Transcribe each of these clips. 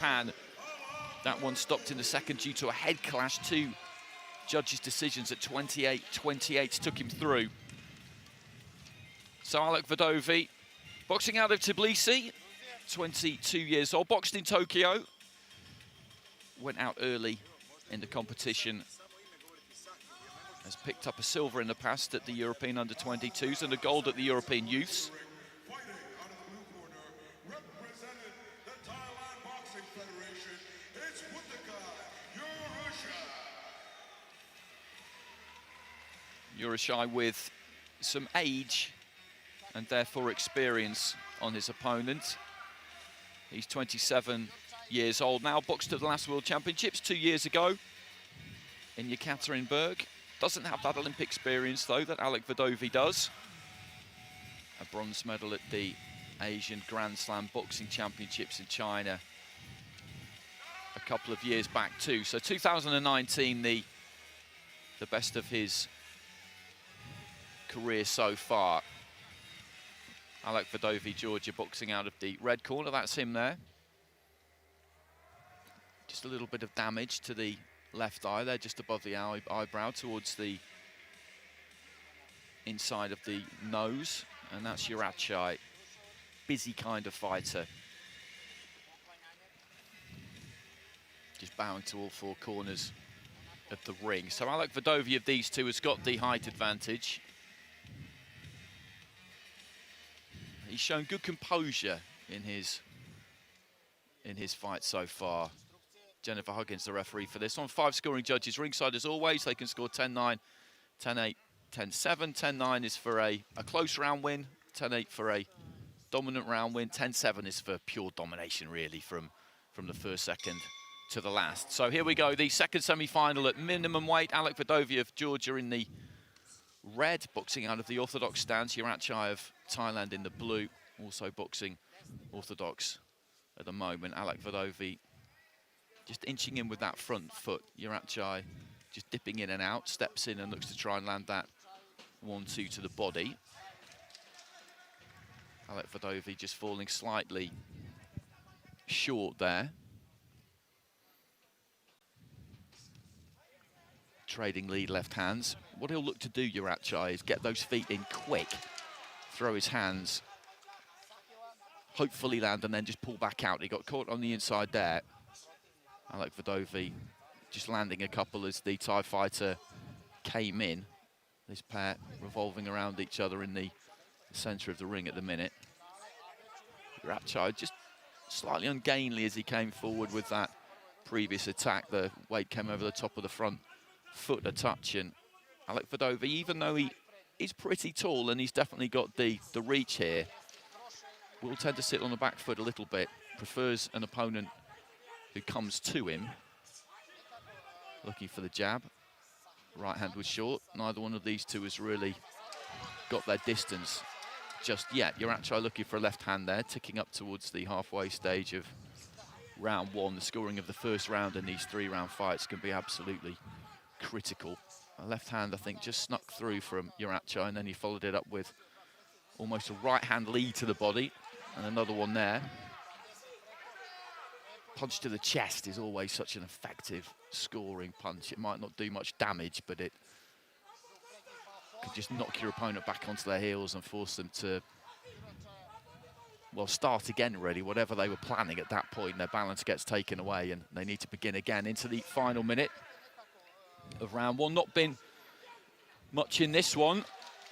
Japan. That one stopped in the second due to a head clash. Two judges' decisions at 28-28 took him through. So ALAKHVERDOVI, boxing out of Tbilisi, 22 years old, boxed in Tokyo. Went out early in the competition. Has picked up a silver in the past at the European Under-22s and a gold at the European Youths. YURACHAI with some age and therefore experience on his opponent. He's 27 years old now, boxed at the last World Championships 2 years ago in Yekaterinburg. Doesn't have that Olympic experience though that ALAKHVERDOVI does. A bronze medal at the Asian Grand Slam Boxing Championships in China a couple of years back too. So 2019, the best of his career so far. ALAKHVERDOVI, Georgia, boxing out of the red corner. That's him there. Just a little bit of damage to the left eye there, just above the eyebrow towards the inside of the nose. And that's YURACHAI. Busy kind of fighter. Just bowing to all four corners of the ring. So ALAKHVERDOVI of these two has got the height advantage. He's shown good composure in his fight so far. Jennifer Huggins, the referee for this one. 5 scoring judges ringside as always. They can score 10-9, 10-8, 10-7. 10-9 is for a close round win. 10-8 for a dominant round win. 10-7 is for pure domination, really, from the first second to the last. So here we go, the second semi-final at minimum weight. ALAKHVERDOVI of Georgia in the red, boxing out of the orthodox stance. YURACHAI of Thailand in the blue, also boxing orthodox at the moment. ALAKHVERDOVI just inching in with that front foot. YURACHAI just dipping in and out, steps in and looks to try and land that 1-2 to the body. ALAKHVERDOVI just falling slightly short there. Trading lead left hands. What he'll look to do, YURACHAI, is get those feet in quick, throw his hands, hopefully land and then just pull back out. He got caught on the inside there. ALAKHVERDOVI just landing a couple as the Thai fighter came in. This pair revolving around each other in the center of the ring at the minute. YURACHAI just slightly ungainly as he came forward with that previous attack. The weight came over the top of the front foot a touch, and ALAKHVERDOVI, even though he is pretty tall and he's definitely got the reach here, will tend to sit on the back foot a little bit. Prefers an opponent who comes to him. Looking for the jab. Right hand was short. Neither one of these two has really got their distance just yet. YURACHAI looking for a left hand there, ticking up towards the halfway stage of round one. The scoring of the first round in these 3-round fights can be absolutely critical. A left hand, I think, just snuck through from YURACHAI, and then he followed it up with almost a right hand lead to the body, and another one there. Punch to the chest is always such an effective scoring punch. It might not do much damage, but it could just knock your opponent back onto their heels and force them to, well, start again, really. Whatever they were planning at that point, their balance gets taken away and they need to begin again into the final minute of round one. Not been much in this one.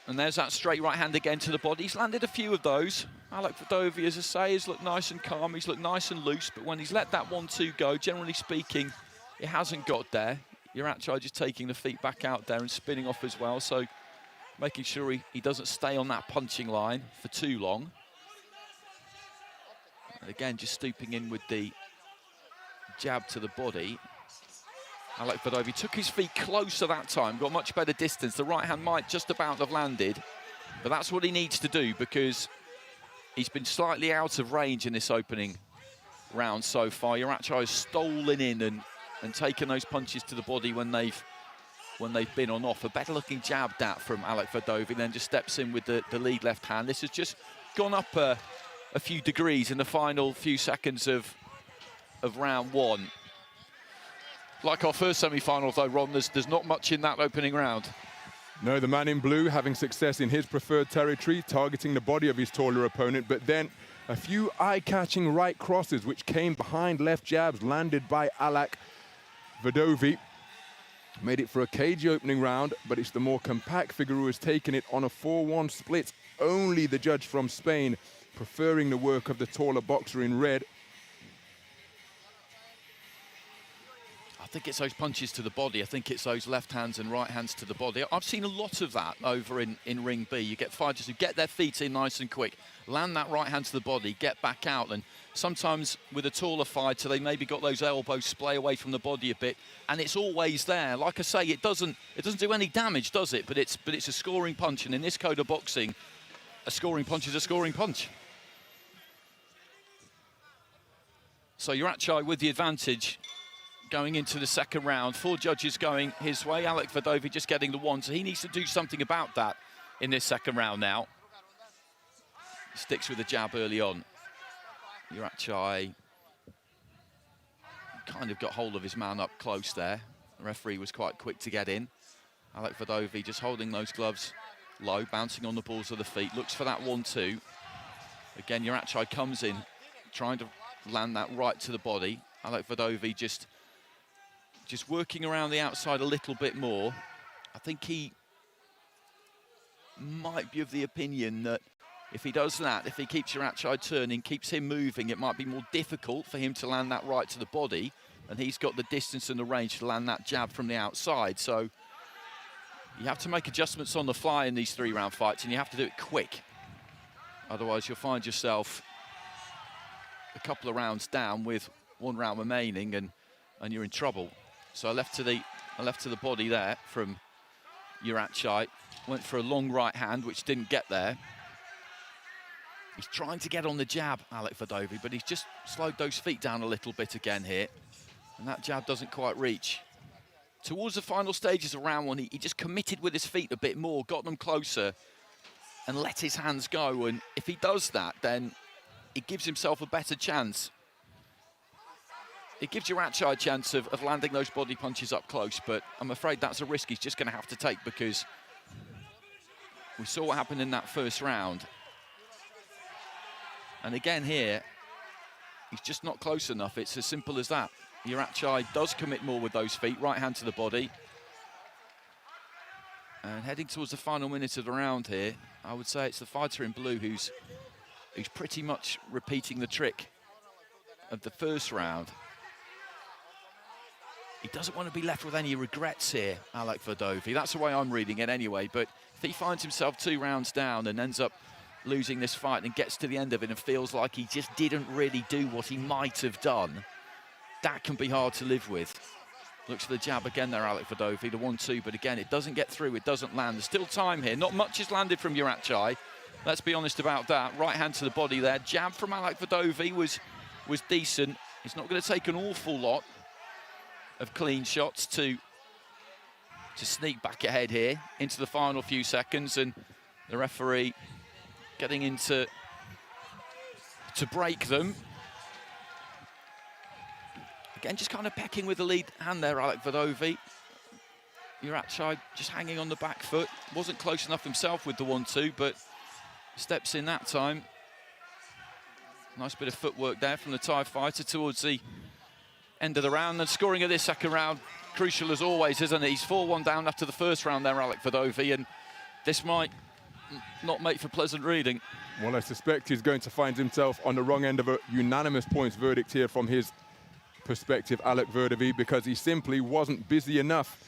And there's that straight right hand again to the body. He's landed a few of those. ALAKHVERDOVI, as I say, has looked nice and calm. He's looked nice and loose. But when he's let that 1-2 go, generally speaking, it hasn't got there. YURACHAI just taking the feet back out there and spinning off as well. So making sure he doesn't stay on that punching line for too long. And again, just stooping in with the jab to the body. ALAKHVERDOVI took his feet closer that time, got much better distance. The right hand might just about have landed, but that's what he needs to do because he's been slightly out of range in this opening round so far. YURACHAI has stolen in and taken those punches to the body when they've been on off. A better looking jab that from ALAKHVERDOVI, then just steps in with the lead left hand. This has just gone up a few degrees in the final few seconds of of round one. Like our first semi-final, though, Ron, there's not much in that opening round. No, the man in blue having success in his preferred territory, targeting the body of his taller opponent, but then a few eye-catching right crosses which came behind left jabs landed by ALAKHVERDOVI. Made it for a cagey opening round, but it's the more compact figure who has taken it on a 4-1 split. Only the judge from Spain preferring the work of the taller boxer in red. I think it's those punches to the body. I think it's those left hands and right hands to the body. I've seen a lot of that over in Ring B. You get fighters who get their feet in nice and quick, land that right hand to the body, get back out. And sometimes with a taller fighter, they maybe got those elbows splay away from the body a bit, and it's always there. Like I say, it doesn't do any damage, does it? But it's a scoring punch, and in this code of boxing, a scoring punch is a scoring punch. So YURACHAI with the advantage going into the second round. 4 judges going his way. ALAKHVERDOVI just getting the 1, so he needs to do something about that in this second round now. Sticks with the jab early on. YURACHAI kind of got hold of his man up close there. The referee was quite quick to get in. ALAKHVERDOVI just holding those gloves low, bouncing on the balls of the feet. Looks for that 1-2. Again, YURACHAI comes in, trying to land that right to the body. ALAKHVERDOVI just working around the outside a little bit more. I think he might be of the opinion that if he does that, if he keeps YURACHAI turning, keeps him moving, it might be more difficult for him to land that right to the body, and he's got the distance and the range to land that jab from the outside. So you have to make adjustments on the fly in these 3-round fights, and you have to do it quick. Otherwise, you'll find yourself a couple of rounds down with 1 round remaining, and you're in trouble. So I left to the body there from YURACHAI. Went for a long right hand, which didn't get there. He's trying to get on the jab, ALAKHVERDOVI, but he's just slowed those feet down a little bit again here. And that jab doesn't quite reach. Towards the final stages of round 1, he just committed with his feet a bit more, got them closer, and let his hands go. And if he does that, then it gives himself a better chance. It gives YURACHAI a chance of landing those body punches up close, but I'm afraid that's a risk he's just going to have to take, because we saw what happened in that first round. And again here, he's just not close enough. It's as simple as that. YURACHAI does commit more with those feet, right hand to the body. And heading towards the final minute of the round here, I would say it's the fighter in blue who's pretty much repeating the trick of the first round. He doesn't want to be left with any regrets here, ALAKHVERDOVI. That's the way I'm reading it anyway. But if he finds himself 2 rounds down and ends up losing this fight and gets to the end of it and feels like he just didn't really do what he might have done, that can be hard to live with. Looks for the jab again there, ALAKHVERDOVI, the 1-2, but again, it doesn't get through, it doesn't land. There's still time here. Not much has landed from YURACHAI. Let's be honest about that. Right hand to the body there. Jab from ALAKHVERDOVI was decent. It's not going to take an awful lot of clean shots to sneak back ahead here into the final few seconds, and the referee getting into to break them. Again, just kind of pecking with the lead hand there, ALAKHVERDOVI. YURACHAI just hanging on the back foot. Wasn't close enough himself with the 1-2, but steps in that time. Nice bit of footwork there from the Thai fighter towards the end of the round. And scoring of this second round, crucial as always, isn't it? He's 4-1 down after the first round there, ALAKHVERDOVI, and this might not make for pleasant reading. Well, I suspect he's going to find himself on the wrong end of a unanimous points verdict here from his perspective, ALAKHVERDOVI, because he simply wasn't busy enough.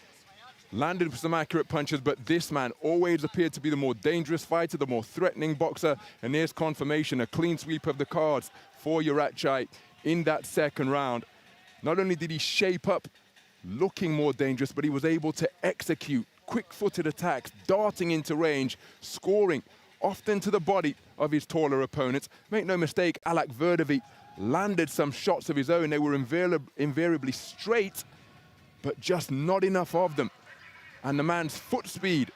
Landed some accurate punches, but this man always appeared to be the more dangerous fighter, the more threatening boxer, and there's confirmation, a clean sweep of the cards for YURACHAI in that second round. Not only did he shape up looking more dangerous, but he was able to execute quick-footed attacks, darting into range, scoring often to the body of his taller opponents. Make no mistake, ALAKHVERDOVI landed some shots of his own. They were invariably straight, but just not enough of them. And the man's foot speed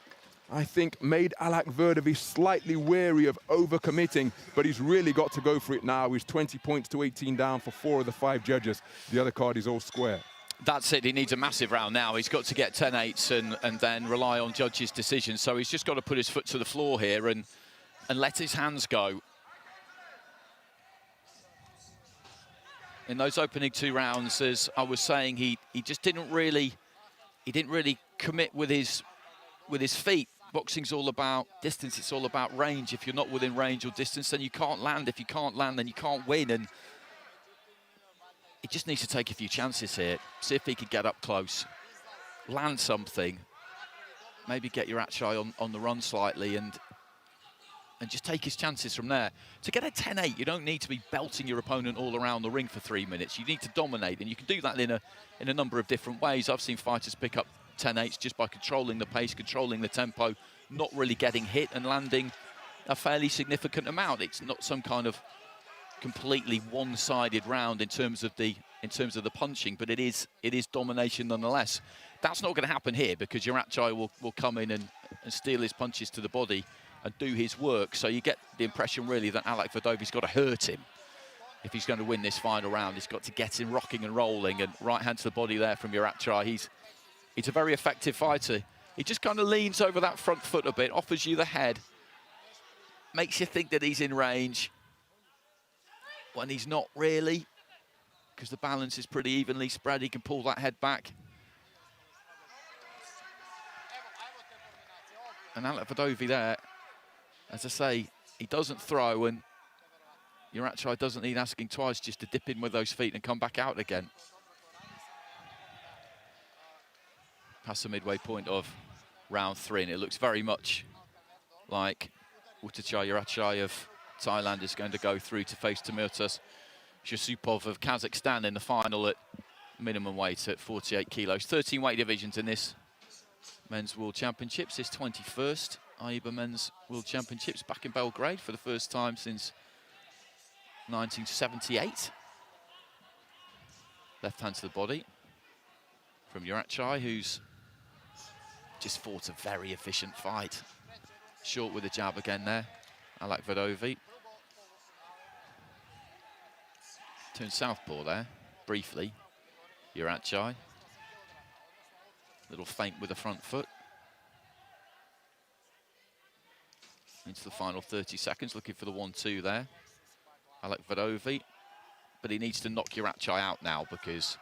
I think, made ALAKHVERDOVI slightly wary of overcommitting, but he's really got to go for it now. He's 20 points to 18 down for 4 of the 5 judges. The other card is all square. That's it. He needs a massive round now. He's got to get 10-8s and then rely on judges' decisions. So he's just got to put his foot to the floor here and let his hands go. In those opening 2 rounds, as I was saying, he just didn't really commit with his feet. Boxing's all about distance. It's all about range. If you're not within range or distance, then you can't land. If you can't land, then you can't win. And he just needs to take a few chances here. See if he can get up close, land something, maybe get YURACHAI on the run slightly, and just take his chances from there. To get a 10-8, you don't need to be belting your opponent all around the ring for 3 minutes. You need to dominate, and you can do that in a number of different ways. I've seen fighters pick up 10-8s just by controlling the pace, controlling the tempo, not really getting hit and landing a fairly significant amount. It's not some kind of completely one-sided round in terms of the punching, but it is domination nonetheless. That's not going to happen here because YURACHAI will come in and steal his punches to the body and do his work. So you get the impression really that ALAKHVERDOVI's got to hurt him if he's going to win this final round. He's got to get him rocking and rolling, and right hand to the body there from YURACHAI. He's a very effective fighter. He just kind of leans over that front foot a bit, offers you the head, makes you think that he's in range when he's not really, because the balance is pretty evenly spread. He can pull that head back. And ALAKHVERDOVI there, as I say, he doesn't throw, and YURACHAI doesn't need asking twice just to dip in with those feet and come back out again. Past the midway point of round 3, and it looks very much like Wuttichai YURACHAI of Thailand is going to go through to face Timurtas Yusupov of Kazakhstan in the final at minimum weight at 48 kilos. 13 weight divisions in this Men's World Championships, this 21st AIBA Men's World Championships, back in Belgrade for the first time since 1978. Left hand to the body from YURACHAI, who's just fought a very efficient fight. Short with a jab again there, ALAKHVERDOVI. Turned southpaw there, briefly, YURACHAI. Little feint with the front foot. Into the final 30 seconds, looking for the 1-2 there. ALAKHVERDOVI, but he needs to knock YURACHAI out now because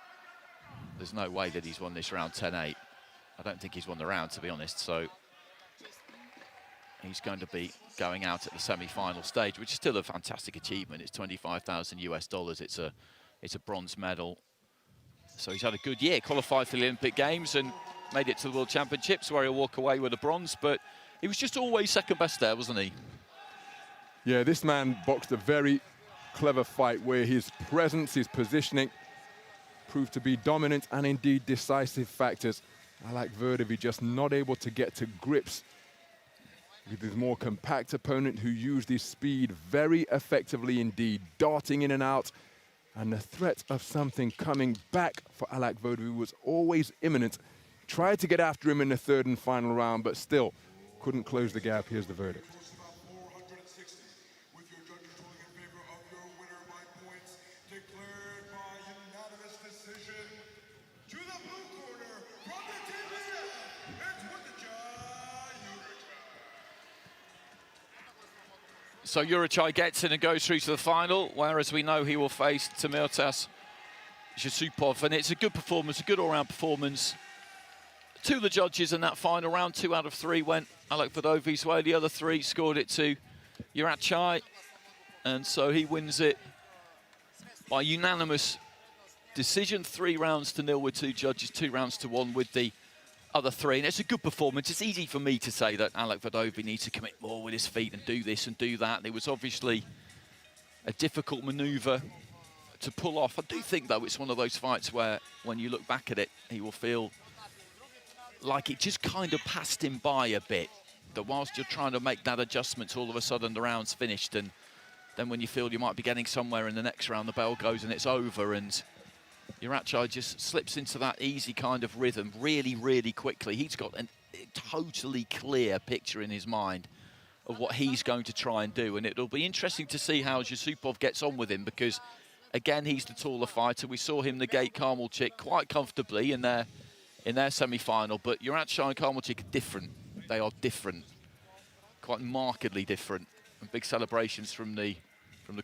there's no way that he's won this round 10-8. I don't think he's won the round, to be honest, so he's going to be going out at the semi-final stage, which is still a fantastic achievement. It's 25,000 US dollars. It's a bronze medal. So he's had a good year, qualified for the Olympic Games and made it to the World Championships where he'll walk away with a bronze, but he was just always second best there, wasn't he? Yeah, this man boxed a very clever fight where his presence, his positioning proved to be dominant and indeed decisive factors. ALAKHVERDOVI just not able to get to grips with his more compact opponent who used his speed very effectively indeed, darting in and out. And the threat of something coming back for ALAKHVERDOVI was always imminent. Tried to get after him in the 3rd and final round, but still couldn't close the gap. Here's the verdict. So YURACHAI gets in and goes through to the final, whereas we know he will face Timurtas Yusupov. And it's a good performance, a good all-round performance. 2 of the judges in that final round, 2 out of 3 went ALAKHVERDOVI's way. The other 3 scored it to YURACHAI. And so he wins it by unanimous decision. 3 rounds to 0 with 2 judges, 2 rounds to 1 with the other 3, and it's a good performance. It's easy for me to say that ALAKHVERDOVI needs to commit more with his feet and do this and do that. It was obviously a difficult manoeuvre to pull off. I do think, though, it's one of those fights where, when you look back at it, he will feel like it just kind of passed him by a bit. That whilst you're trying to make that adjustment, all of a sudden the round's finished, and then when you feel you might be getting somewhere in the next round, the bell goes and it's over, and YURACHAI just slips into that easy kind of rhythm really, really quickly. He's got an totally clear picture in his mind of what he's going to try and do. And it'll be interesting to see how Yusupov gets on with him, because, again, he's the taller fighter. We saw him negate Karmelchik quite comfortably in their semi-final, but YURACHAI and Karmelchik are different. They are different, quite markedly different. And big celebrations from the corner.